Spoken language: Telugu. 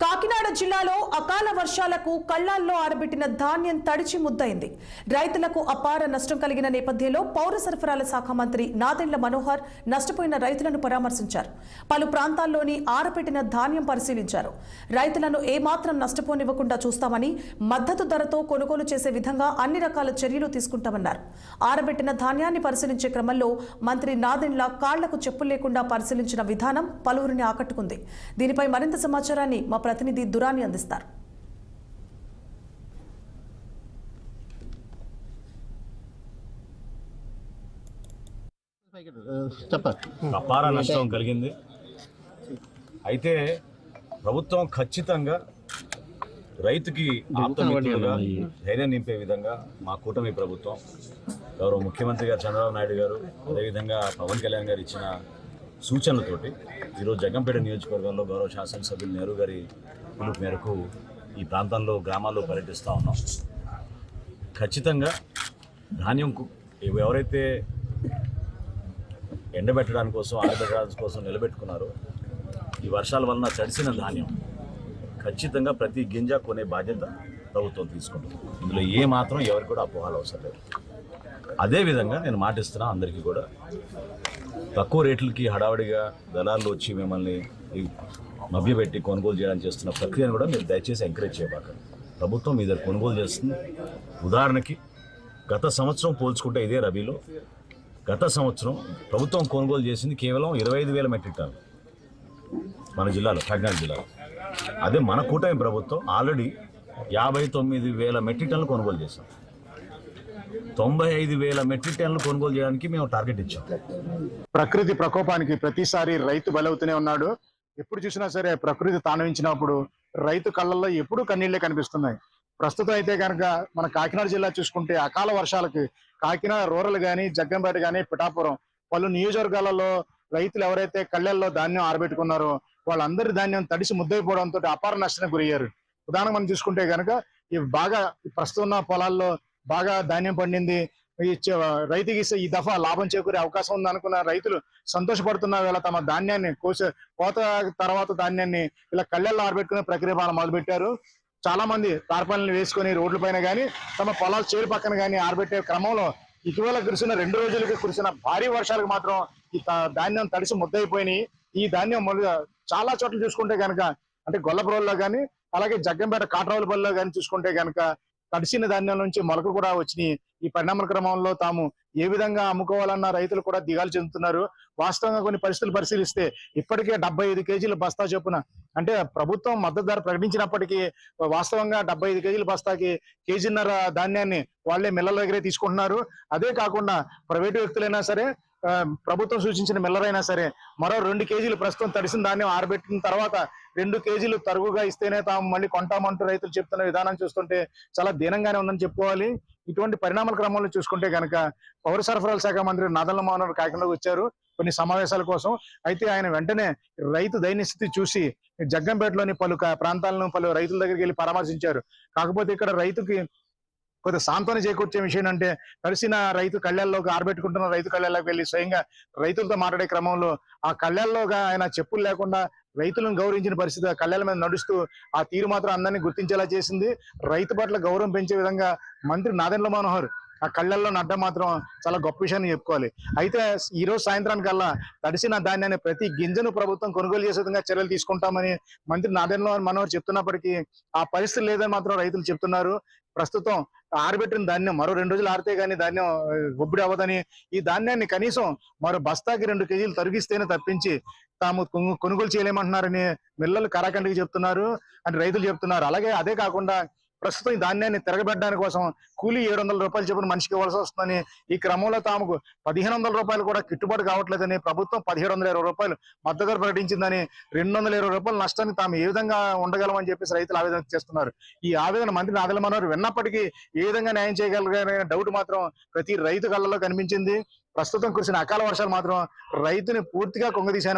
కాకినాడ జిల్లాలో అకాల వర్షాలకు కళ్లాల్లో ఆరబెట్టిన ధాన్యం తడిచి ముద్దయింది. రైతులకు అపార నష్టం కలిగిన నేపథ్యంలో పౌర సరఫరాల శాఖ మంత్రి నాదెండ్ల మనోహర్ నష్టపోయిన రైతులను పరామర్శించారు. పలు ప్రాంతాల్లోని ఆరబెట్టిన ధాన్యం పరిశీలించారు. రైతులను ఏమాత్రం నష్టపోనివ్వకుండా చూస్తామని, మద్దతు ధరతో కొనుగోలు చేసే విధంగా అన్ని రకాల చర్యలు తీసుకుంటామన్నారు. ఆరబెట్టిన ధాన్యాన్ని పరిశీలించే క్రమంలో మంత్రి నాదెండ్ల కాళ్లకు చెప్పులు లేకుండా పరిశీలించిన విధానం పలువురిని ఆకట్టుకుంది. దీనిపై మరింత సమాచారాన్ని మా ప్రతినిధి దురాని అందిస్తారు. అపార నష్టం కలిగింది. అయితే ప్రభుత్వం ఖచ్చితంగా రైతుకి ఆప్తమిత్రులుగా ధైర్యం నింపే విధంగా మా కూటమి ప్రభుత్వం, గౌరవ ముఖ్యమంత్రి గారు చంద్రబాబు నాయుడు గారు, అదేవిధంగా పవన్ కళ్యాణ్ గారు ఇచ్చిన సూచనలతోటి ఈరోజు జగ్గంపేట నియోజకవర్గంలో గౌరవ శాసనసభ్యులు నెహ్రూ గారి పిలుపు మేరకు ఈ ప్రాంతంలో గ్రామాల్లో పర్యటిస్తూ ఉన్నాం. ఖచ్చితంగా ధాన్యం ఎవరైతే ఎండబెట్టడానికి కోసం, ఆరబెట్టడానికి కోసం నిలబెట్టుకున్నారో, ఈ వర్షాల వలన తడిసిన ధాన్యం ఖచ్చితంగా ప్రతి గింజ కొనే బాధ్యత ప్రభుత్వం తీసుకుంటుంది. ఇందులో మాత్రం ఎవరికి కూడా అపోహలు అవసరం లేదు. అదేవిధంగా నేను మాటిస్తున్నా, అందరికీ కూడా తక్కువ రేట్లకి హడావడిగా దళాలు వచ్చి మిమ్మల్ని మభ్యపెట్టి కొనుగోలు చేయడానికి చేస్తున్న ప్రక్రియను కూడా మీరు దయచేసి ఎంకరేజ్ చేయబాకండి. ప్రభుత్వం మీ దగ్గర కొనుగోలు చేస్తుంది. ఉదాహరణకి గత సంవత్సరం పోల్చుకుంటే ఇదే రబీలో గత సంవత్సరం ప్రభుత్వం కొనుగోలు చేసింది కేవలం 25,000 మెట్రిక్ టన్నులు మన జిల్లాలో, కాకినాడ జిల్లాలో. అదే మన కూటమి ప్రభుత్వం ఆల్రెడీ 59,000 మెట్రిక్ టన్నులు కొనుగోలు చేశాం. 95,000 మెట్రిక్ టన్నులు కొనుగోలు చేయడానికి మేము టార్గెట్ ఇచ్చాం. ప్రకృతి ప్రకోపానికి ప్రతిసారి రైతు బలవుతూనే ఉన్నాడు. ఎప్పుడు చూసినా సరే ప్రకృతి తాండవించినప్పుడు రైతు కళ్ళల్లో ఎప్పుడూ కన్నీళ్లే కనిపిస్తున్నాయి. ప్రస్తుతం అయితే కనుక మన కాకినాడ జిల్లా చూసుకుంటే అకాల వర్షాలకి కాకినాడ రూరల్ కానీ, జగ్గంపేట కానీ, పిఠాపురం పలు నియోజకవర్గాలలో రైతులు ఎవరైతే కళ్ళల్లో ధాన్యం ఆరబెట్టుకున్నారో వాళ్ళందరి ధాన్యం తడిసి ముద్దైపోవడంతో అపార నష్టానికి గురయ్యారు. ఉదాహరణ మనం చూసుకుంటే కనుక ప్రస్తుతం ఉన్న పొలాల్లో బాగా ధాన్యం పండింది, రైతుకి ఈ దఫా లాభం చేకూరే అవకాశం ఉంది అనుకున్న రైతులు సంతోషపడుతున్న వేళ తమ ధాన్యాన్ని కోత తర్వాత ధాన్యాన్ని ఇలా కళ్ళల్లో ఆరబెట్టుకునే ప్రక్రియ మొదలుపెట్టారు. చాలా మంది తార్పాలను వేసుకొని రోడ్ల పైన కానీ, తమ పొలాల చేరు పక్కన కానీ ఆరబెట్టే క్రమంలో ఇటీవల కురిసిన 2 రోజులకి కురిసిన భారీ వర్షాలకు మాత్రం ఈ ధాన్యం తడిసి ముద్దయిపోయినాయి. ఈ ధాన్యం చాలా చోట్ల చూసుకుంటే కనుక, అంటే గొల్లపురంలో కానీ, అలాగే జగ్గంపేట కాట్రావులపల్లిలో కానీ చూసుకుంటే కనుక తడిసిన ధాన్యం నుంచి మొలకలు కూడా వచ్చినాయి. ఈ పరిణామ క్రమంలో తాము ఏ విధంగా అమ్ముకోవాలన్న రైతులు కూడా దిగాలు చెందుతున్నారు. వాస్తవంగా కొన్ని పరిస్థితులు పరిశీలిస్తే ఇప్పటికే 75 కేజీల బస్తా చొప్పున, అంటే ప్రభుత్వం మద్దతు ధర ప్రకటించినప్పటికీ వాస్తవంగా 75 కేజీల బస్తాకి కేజీన్నర ధాన్యాన్ని వాళ్లే మిల్లల దగ్గరే తీసుకుంటున్నారు. అదే కాకుండా ప్రైవేటు వ్యక్తులైనా సరే, ప్రభుత్వం సూచించిన మిల్లర్ అయినా సరే మరో 2 కేజీలు ప్రస్తుతం తడిసిన ధాన్యం ఆరబెట్టిన తర్వాత 2 కేజీలు తరుగుగా ఇస్తేనే తాము మళ్ళీ కొంటామంటూ రైతులు చెప్తున్న విధానం చూస్తుంటే చాలా దీనంగానే ఉందని చెప్పుకోవాలి. ఇటువంటి పరిణామాల క్రమంలో చూసుకుంటే కనుక పౌర సరఫరాల శాఖ మంత్రి నాదెండ్ల మనోహర్ కాకినాడకు వచ్చారు కొన్ని సమావేశాల కోసం. అయితే ఆయన వెంటనే రైతు దైన్యస్థితి చూసి జగ్గంపేటలోని పలు ప్రాంతాలను పలు రైతుల దగ్గరికి వెళ్ళి పరామర్శించారు. కాకపోతే ఇక్కడ రైతుకి కొద్ది సాంత్వన చేకూర్చే విషయం అంటే, తడిసిన రైతు కళ్ళల్లోకి ఆరబెట్టుకుంటున్న రైతు కళ్ళల్లోకి వెళ్ళి స్వయంగా రైతులతో మాట్లాడే క్రమంలో ఆ కళ్ళల్లోగా ఆయన చెప్పులు లేకుండా రైతులను గౌరవించిన పరిస్థితి, ఆ కళ్ళల మీద నడుస్తూ ఆ తీరు మాత్రం అందరినీ గుర్తించేలా చేసింది. రైతు పట్ల గౌరవం పెంచే విధంగా మంత్రి నాదెండ్ల మనోహర్ ఆ కళ్ళల్లో నడ్డం మాత్రం చాలా గొప్ప విషయాన్ని చెప్పుకోవాలి. అయితే ఈ రోజు సాయంత్రానికల్లా తడిసిన ధాన్యాన్ని ప్రతి గింజను ప్రభుత్వం కొనుగోలు చేసే విధంగా చర్యలు తీసుకుంటామని మంత్రి నాదెండ్ల మనోహర్ చెప్తున్నప్పటికీ ఆ పరిస్థితి లేదని మాత్రం రైతులు చెప్తున్నారు. ప్రస్తుతం ఆరబెట్టిన ధాన్యం మరో 2 రోజులు ఆరితే గానీ ధాన్యం ఒబ్బిడి అవ్వదని, ఈ ధాన్యాన్ని కనీసం మరో బస్తాకి 2 కేజీలు తరిగిస్తేనే తప్పించి తాము కొనుగోలు చేయలేమంటున్నారని మిల్లలు కరాఖండికి చెప్తున్నారు అని రైతులు చెప్తున్నారు. అలాగే అదే కాకుండా ప్రస్తుతం ఈ ధాన్యాన్ని తిరగబెట్టడానికి కోసం కూలీ 700 రూపాయలు చెప్పిన మనిషికి ఇవ్వాల్సి వస్తుందని, ఈ క్రమంలో తాముకు 1,500 రూపాయలు కూడా గిట్టుబాటు కావట్లేదని, ప్రభుత్వం 1,720 రూపాయలు మద్దతు ధర ప్రకటించిందని, 220 రూపాయల నష్టాన్ని తాము ఏ విధంగా ఉండగలమని చెప్పేసి రైతులు ఆవేదన చేస్తున్నారు. ఈ ఆవేదన మంత్రి నాదెండ్ల మనోహర్ విన్నప్పటికీ ఏ విధంగా న్యాయం చేయగలరనే డౌట్ మాత్రం ప్రతి రైతు కళ్ళలో కనిపించింది. ప్రస్తుతం కురిసిన అకాల వర్షాలు మాత్రం రైతుని పూర్తిగా కుంగదీశాయని